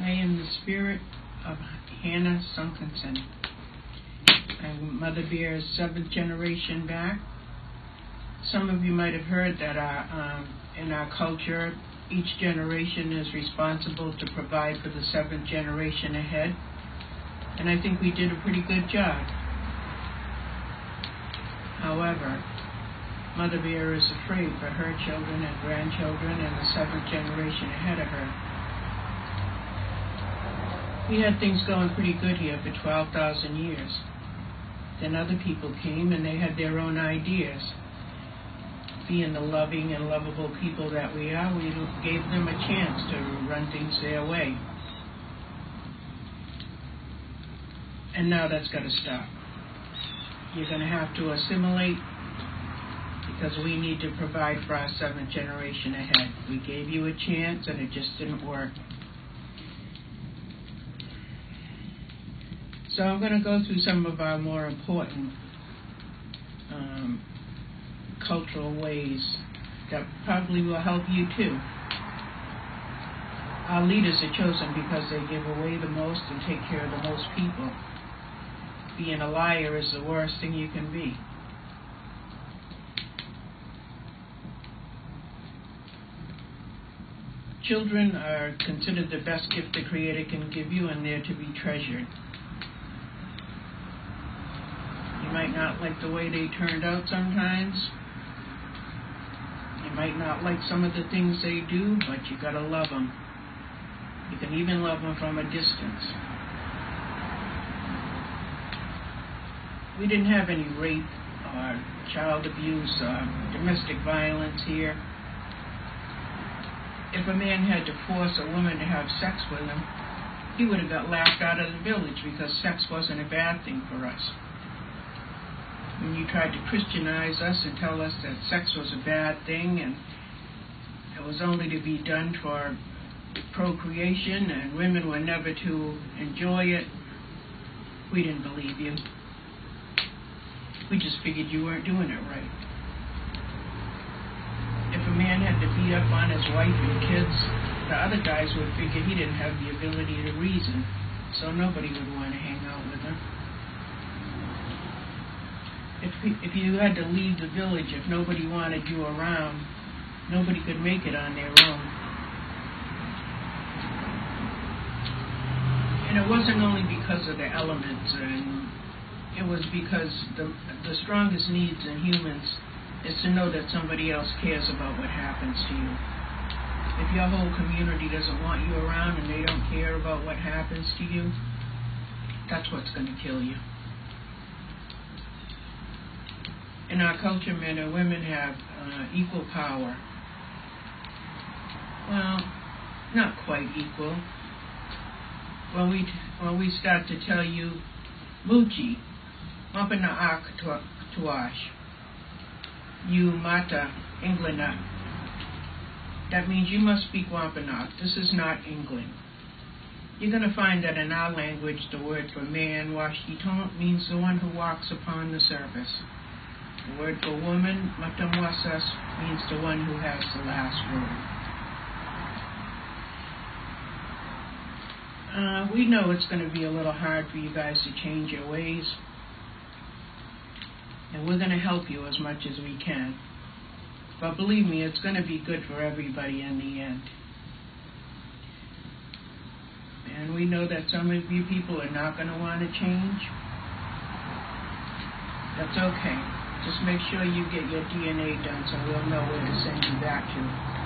I am the spirit of Hannah Sunkinson. My mother bear is 7th generation back. Some of you might have heard that in our culture, each generation is responsible to provide for the 7th generation ahead. And I think we did a pretty good job. However, Mother Bear is afraid for her children and grandchildren and the 7th generation ahead of her. We had things going pretty good here for 12,000 years. Then other people came and they had their own ideas. Being the loving and lovable people that we are, we gave them a chance to run things their way. And now that's got to stop. You're going to have to assimilate because we need to provide for our 7th generation ahead. We gave you a chance and it just didn't work. So I'm going to go through some of our more important cultural ways that probably will help you too. Our leaders are chosen because they give away the most and take care of the most people. Being a liar is the worst thing you can be. Children are considered the best gift the Creator can give you, and they're to be treasured. You might not like the way they turned out sometimes. You might not like some of the things they do, but you gotta love them. You can even love them from a distance. We didn't have any rape or child abuse or domestic violence here. If a man had to force a woman to have sex with him, he would have got laughed out of the village because sex wasn't a bad thing for us. When you tried to Christianize us and tell us that sex was a bad thing and it was only to be done for procreation and women were never to enjoy it, we didn't believe you. We just figured you weren't doing it right. If a man had to beat up on his wife and kids, the other guys would figure he didn't have the ability to reason, so nobody would want to hang out with him. If you had to leave the village, if nobody wanted you around, nobody could make it on their own. And it wasn't only because of the elements, and it was because the strongest needs in humans is to know that somebody else cares about what happens to you. If your whole community doesn't want you around and they don't care about what happens to you, that's what's going to kill you. In our culture, men and women have equal power. Well, not quite equal. When we start to tell you, Muchi, Wampanoag tuash, you mata Englana, that means you must speak Wampanoag. This is not England. You're going to find that in our language, the word for man, washiton, means the one who walks upon the surface. The word for woman, matamwasas, means the one who has the last word. We know it's going to be a little hard for you guys to change your ways, and we're going to help you as much as we can. But believe me, it's going to be good for everybody in the end. And we know that some of you people are not going to want to change. That's okay. Just make sure you get your DNA done so we'll know where to send you back to.